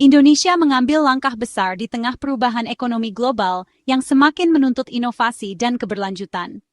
Indonesia mengambil langkah besar di tengah perubahan ekonomi global yang semakin menuntut inovasi dan keberlanjutan.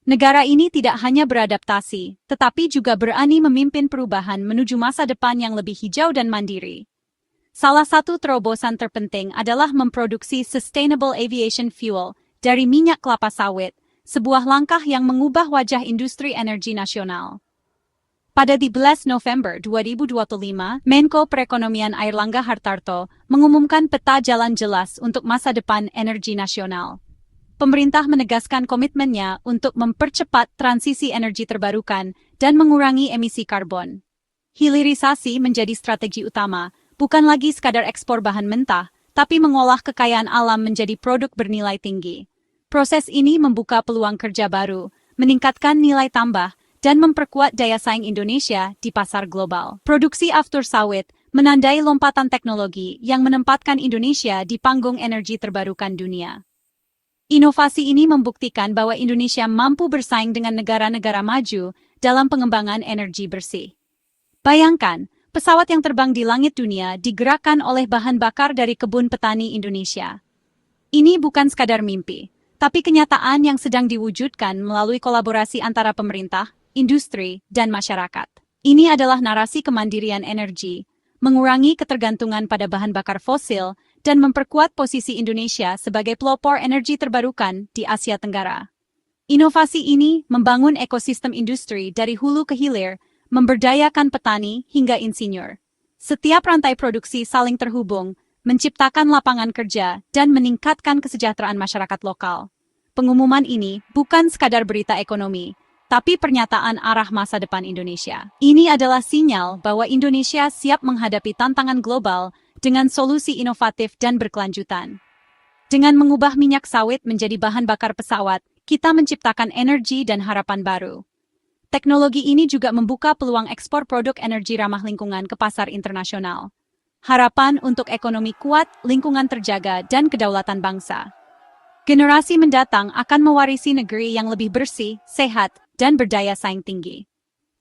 Negara ini tidak hanya beradaptasi, tetapi juga berani memimpin perubahan menuju masa depan yang lebih hijau dan mandiri. Salah satu terobosan terpenting adalah memproduksi Sustainable Aviation Fuel dari minyak kelapa sawit, sebuah langkah yang mengubah wajah industri energi nasional. Pada 13 November 2025, Menko Perekonomian Airlangga Hartarto mengumumkan peta jalan jelas untuk masa depan energi nasional. Pemerintah menegaskan komitmennya untuk mempercepat transisi energi terbarukan dan mengurangi emisi karbon. Hilirisasi menjadi strategi utama, bukan lagi sekadar ekspor bahan mentah, tapi mengolah kekayaan alam menjadi produk bernilai tinggi. Proses ini membuka peluang kerja baru, meningkatkan nilai tambah, dan memperkuat daya saing Indonesia di pasar global. Produksi aftur sawit menandai lompatan teknologi yang menempatkan Indonesia di panggung energi terbarukan dunia. Inovasi ini membuktikan bahwa Indonesia mampu bersaing dengan negara-negara maju dalam pengembangan energi bersih. Bayangkan, pesawat yang terbang di langit dunia digerakkan oleh bahan bakar dari kebun petani Indonesia. Ini bukan sekadar mimpi, tapi kenyataan yang sedang diwujudkan melalui kolaborasi antara pemerintah, industri, dan masyarakat. Ini adalah narasi kemandirian energi, mengurangi ketergantungan pada bahan bakar fosil, dan memperkuat posisi Indonesia sebagai pelopor energi terbarukan di Asia Tenggara. Inovasi ini membangun ekosistem industri dari hulu ke hilir, memberdayakan petani hingga insinyur. Setiap rantai produksi saling terhubung, menciptakan lapangan kerja, dan meningkatkan kesejahteraan masyarakat lokal. Pengumuman ini bukan sekadar berita ekonomi, tapi pernyataan arah masa depan Indonesia. Ini adalah sinyal bahwa Indonesia siap menghadapi tantangan global dengan solusi inovatif dan berkelanjutan. Dengan mengubah minyak sawit menjadi bahan bakar pesawat, kita menciptakan energi dan harapan baru. Teknologi ini juga membuka peluang ekspor produk energi ramah lingkungan ke pasar internasional. Harapan untuk ekonomi kuat, lingkungan terjaga, dan kedaulatan bangsa. Generasi mendatang akan mewarisi negeri yang lebih bersih, sehat, dan berdaya saing tinggi.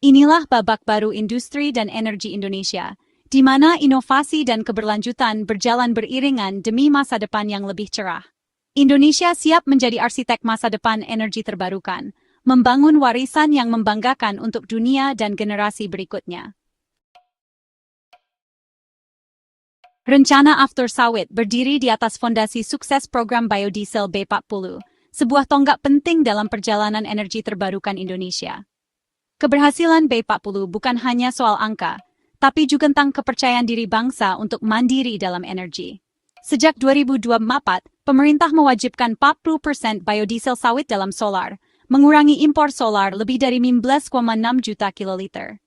Inilah babak baru industri dan energi Indonesia, di mana inovasi dan keberlanjutan berjalan beriringan demi masa depan yang lebih cerah. Indonesia siap menjadi arsitek masa depan energi terbarukan, membangun warisan yang membanggakan untuk dunia dan generasi berikutnya. Rencana Aftur Sawit berdiri di atas fondasi sukses program biodiesel B40, sebuah tonggak penting dalam perjalanan energi terbarukan Indonesia. Keberhasilan B40 bukan hanya soal angka, tapi juga tentang kepercayaan diri bangsa untuk mandiri dalam energi. Sejak 2024, pemerintah mewajibkan 40% biodiesel sawit dalam solar, mengurangi impor solar lebih dari 15,6 juta kiloliter.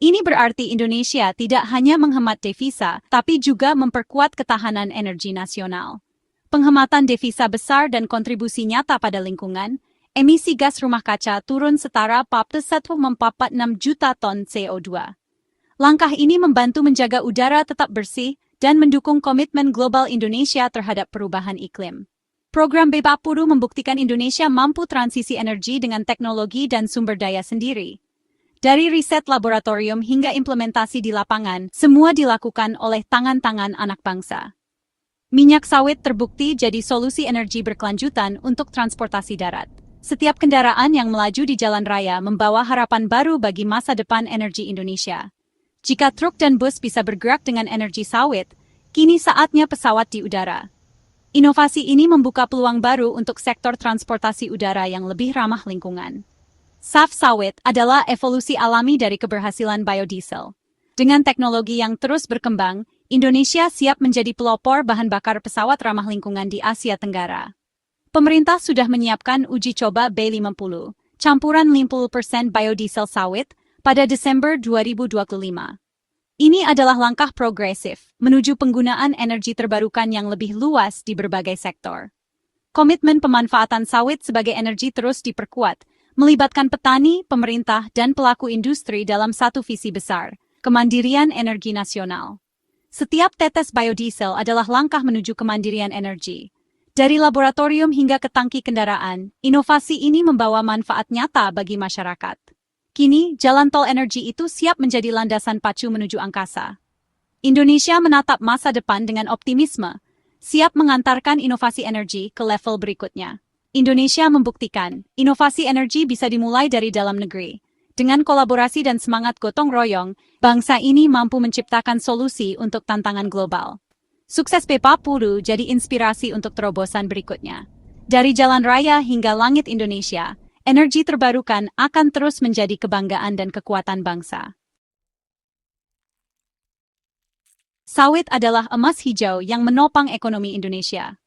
Ini berarti Indonesia tidak hanya menghemat devisa, tapi juga memperkuat ketahanan energi nasional. Penghematan devisa besar dan kontribusi nyata pada lingkungan, emisi gas rumah kaca turun setara 41,46 juta ton CO2. Langkah ini membantu menjaga udara tetap bersih dan mendukung komitmen global Indonesia terhadap perubahan iklim. Program B40 membuktikan Indonesia mampu transisi energi dengan teknologi dan sumber daya sendiri. Dari riset laboratorium hingga implementasi di lapangan, semua dilakukan oleh tangan-tangan anak bangsa. Minyak sawit terbukti jadi solusi energi berkelanjutan untuk transportasi darat. Setiap kendaraan yang melaju di jalan raya membawa harapan baru bagi masa depan energi Indonesia. Jika truk dan bus bisa bergerak dengan energi sawit, kini saatnya pesawat di udara. Inovasi ini membuka peluang baru untuk sektor transportasi udara yang lebih ramah lingkungan. SAF sawit adalah evolusi alami dari keberhasilan biodiesel. Dengan teknologi yang terus berkembang, Indonesia siap menjadi pelopor bahan bakar pesawat ramah lingkungan di Asia Tenggara. Pemerintah sudah menyiapkan uji coba B50, campuran 50% biodiesel sawit, pada Desember 2025. Ini adalah langkah progresif menuju penggunaan energi terbarukan yang lebih luas di berbagai sektor. Komitmen pemanfaatan sawit sebagai energi terus diperkuat, melibatkan petani, pemerintah, dan pelaku industri dalam satu visi besar, kemandirian energi nasional. Setiap tetes biodiesel adalah langkah menuju kemandirian energi. Dari laboratorium hingga ke tangki kendaraan, inovasi ini membawa manfaat nyata bagi masyarakat. Kini, jalan tol energi itu siap menjadi landasan pacu menuju angkasa. Indonesia menatap masa depan dengan optimisme, siap mengantarkan inovasi energi ke level berikutnya. Indonesia membuktikan, inovasi energi bisa dimulai dari dalam negeri. Dengan kolaborasi dan semangat gotong royong, bangsa ini mampu menciptakan solusi untuk tantangan global. Sukses Bepapuru jadi inspirasi untuk terobosan berikutnya. Dari jalan raya hingga langit Indonesia, energi terbarukan akan terus menjadi kebanggaan dan kekuatan bangsa. Sawit adalah emas hijau yang menopang ekonomi Indonesia.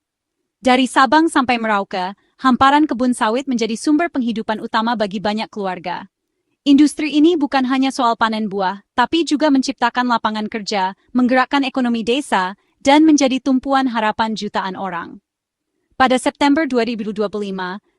Dari Sabang sampai Merauke, hamparan kebun sawit menjadi sumber penghidupan utama bagi banyak keluarga. Industri ini bukan hanya soal panen buah, tapi juga menciptakan lapangan kerja, menggerakkan ekonomi desa, dan menjadi tumpuan harapan jutaan orang. Pada September 2025,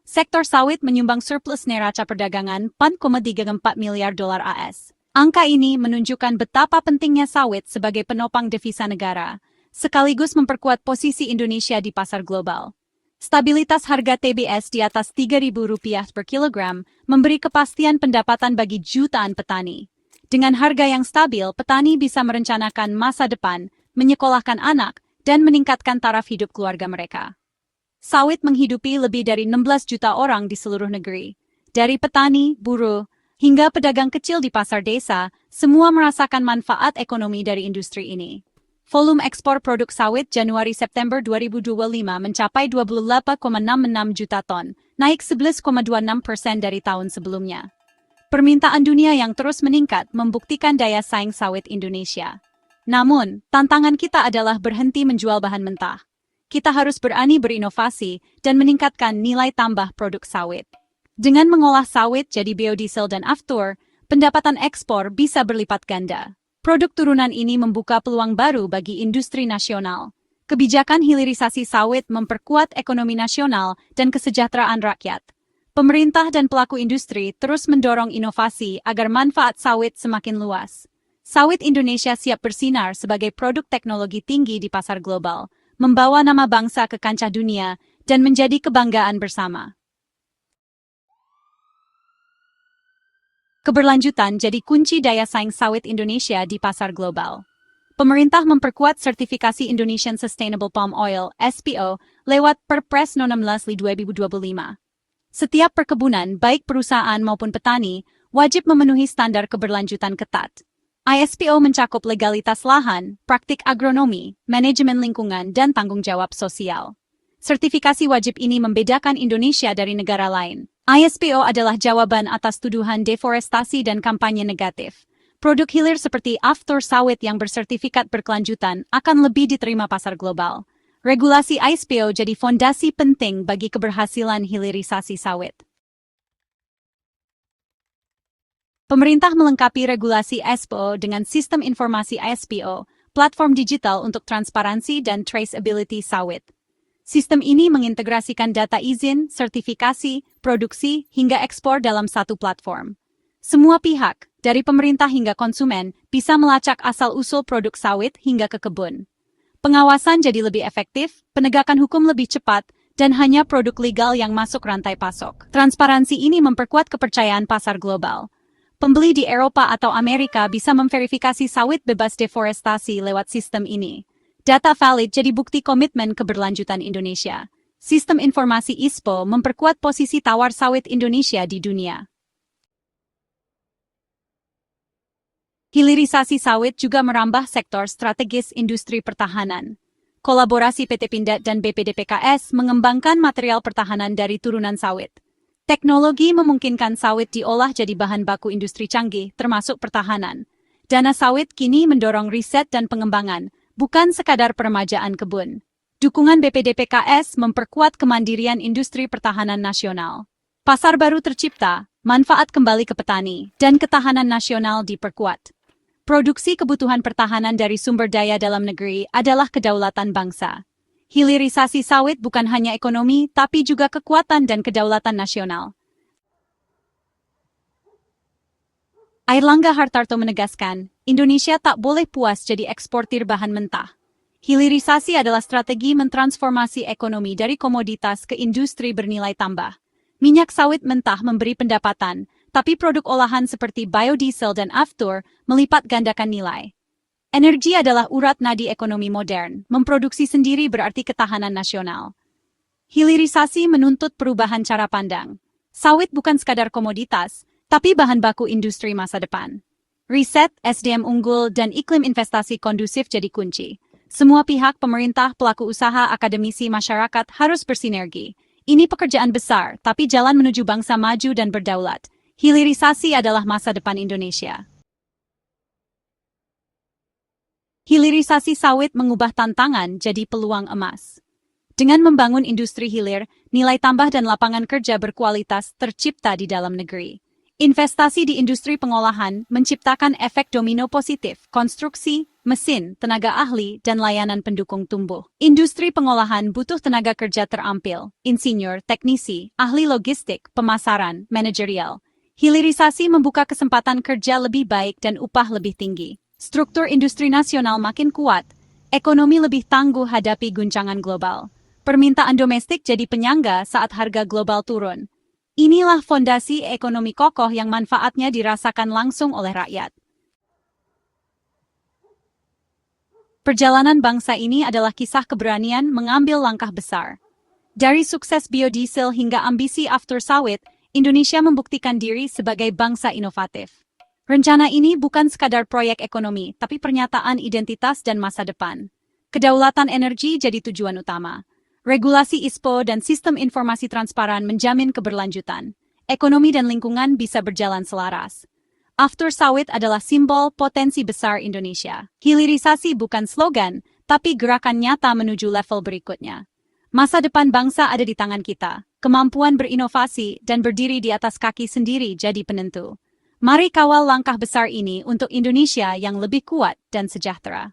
sektor sawit menyumbang surplus neraca perdagangan $4,34 miliar AS. Angka ini menunjukkan betapa pentingnya sawit sebagai penopang devisa negara, sekaligus memperkuat posisi Indonesia di pasar global. Stabilitas harga TBS di atas Rp3.000 per kilogram memberi kepastian pendapatan bagi jutaan petani. Dengan harga yang stabil, petani bisa merencanakan masa depan, menyekolahkan anak, dan meningkatkan taraf hidup keluarga mereka. Sawit menghidupi lebih dari 16 juta orang di seluruh negeri. Dari petani, buruh, hingga pedagang kecil di pasar desa, semua merasakan manfaat ekonomi dari industri ini. Volume ekspor produk sawit Januari-September 2025 mencapai 28,66 juta ton, naik 11,26% dari tahun sebelumnya. Permintaan dunia yang terus meningkat membuktikan daya saing sawit Indonesia. Namun, tantangan kita adalah berhenti menjual bahan mentah. Kita harus berani berinovasi dan meningkatkan nilai tambah produk sawit. Dengan mengolah sawit jadi biodiesel dan aftur, pendapatan ekspor bisa berlipat ganda. Produk turunan ini membuka peluang baru bagi industri nasional. Kebijakan hilirisasi sawit memperkuat ekonomi nasional dan kesejahteraan rakyat. Pemerintah dan pelaku industri terus mendorong inovasi agar manfaat sawit semakin luas. Sawit Indonesia siap bersinar sebagai produk teknologi tinggi di pasar global, membawa nama bangsa ke kancah dunia, dan menjadi kebanggaan bersama. Keberlanjutan jadi kunci daya saing sawit Indonesia di pasar global. Pemerintah memperkuat sertifikasi Indonesian Sustainable Palm Oil (SPO) lewat Perpres No. 16/2025. Setiap perkebunan, baik perusahaan maupun petani, wajib memenuhi standar keberlanjutan ketat. ISPO mencakup legalitas lahan, praktik agronomi, manajemen lingkungan, dan tanggung jawab sosial. Sertifikasi wajib ini membedakan Indonesia dari negara lain. ISPO adalah jawaban atas tuduhan deforestasi dan kampanye negatif. Produk hilir seperti aftur sawit yang bersertifikat berkelanjutan akan lebih diterima pasar global. Regulasi ISPO jadi fondasi penting bagi keberhasilan hilirisasi sawit. Pemerintah melengkapi regulasi ISPO dengan sistem informasi ISPO, platform digital untuk transparansi dan traceability sawit. Sistem ini mengintegrasikan data izin, sertifikasi, produksi, hingga ekspor dalam satu platform. Semua pihak, dari pemerintah hingga konsumen, bisa melacak asal-usul produk sawit hingga ke kebun. Pengawasan jadi lebih efektif, penegakan hukum lebih cepat, dan hanya produk legal yang masuk rantai pasok. Transparansi ini memperkuat kepercayaan pasar global. Pembeli di Eropa atau Amerika bisa memverifikasi sawit bebas deforestasi lewat sistem ini. Data valid jadi bukti komitmen keberlanjutan Indonesia. Sistem informasi ISPO memperkuat posisi tawar sawit Indonesia di dunia. Hilirisasi sawit juga merambah sektor strategis industri pertahanan. Kolaborasi PT Pindad dan BPDPKS mengembangkan material pertahanan dari turunan sawit. Teknologi memungkinkan sawit diolah jadi bahan baku industri canggih, termasuk pertahanan. Dana sawit kini mendorong riset dan pengembangan, bukan sekadar peremajaan kebun. Dukungan BPDPKS memperkuat kemandirian industri pertahanan nasional. Pasar baru tercipta, manfaat kembali ke petani, dan ketahanan nasional diperkuat. Produksi kebutuhan pertahanan dari sumber daya dalam negeri adalah kedaulatan bangsa. Hilirisasi sawit bukan hanya ekonomi, tapi juga kekuatan dan kedaulatan nasional. Airlangga Hartarto menegaskan, Indonesia tak boleh puas jadi eksportir bahan mentah. Hilirisasi adalah strategi mentransformasi ekonomi dari komoditas ke industri bernilai tambah. Minyak sawit mentah memberi pendapatan, tapi produk olahan seperti biodiesel dan aftur melipat gandakan nilai. Energi adalah urat nadi ekonomi modern, memproduksi sendiri berarti ketahanan nasional. Hilirisasi menuntut perubahan cara pandang. Sawit bukan sekadar komoditas, tapi bahan baku industri masa depan. Riset, SDM unggul, dan iklim investasi kondusif jadi kunci. Semua pihak, pemerintah, pelaku usaha, akademisi, masyarakat harus bersinergi. Ini pekerjaan besar, tapi jalan menuju bangsa maju dan berdaulat. Hilirisasi adalah masa depan Indonesia. Hilirisasi sawit mengubah tantangan jadi peluang emas. Dengan membangun industri hilir, nilai tambah dan lapangan kerja berkualitas tercipta di dalam negeri. Investasi di industri pengolahan menciptakan efek domino positif, konstruksi, mesin, tenaga ahli, dan layanan pendukung tumbuh. Industri pengolahan butuh tenaga kerja terampil, insinyur, teknisi, ahli logistik, pemasaran, manajerial. Hilirisasi membuka kesempatan kerja lebih baik dan upah lebih tinggi. Struktur industri nasional makin kuat, ekonomi lebih tangguh hadapi guncangan global. Permintaan domestik jadi penyangga saat harga global turun. Inilah fondasi ekonomi kokoh yang manfaatnya dirasakan langsung oleh rakyat. Perjalanan bangsa ini adalah kisah keberanian mengambil langkah besar. Dari sukses biodiesel hingga ambisi after sawit, Indonesia membuktikan diri sebagai bangsa inovatif. Rencana ini bukan sekadar proyek ekonomi, tapi pernyataan identitas dan masa depan. Kedaulatan energi jadi tujuan utama. Regulasi ISPO dan sistem informasi transparan menjamin keberlanjutan. Ekonomi dan lingkungan bisa berjalan selaras. After sawit adalah simbol potensi besar Indonesia. Hilirisasi bukan slogan, tapi gerakan nyata menuju level berikutnya. Masa depan bangsa ada di tangan kita. Kemampuan berinovasi dan berdiri di atas kaki sendiri jadi penentu. Mari kawal langkah besar ini untuk Indonesia yang lebih kuat dan sejahtera.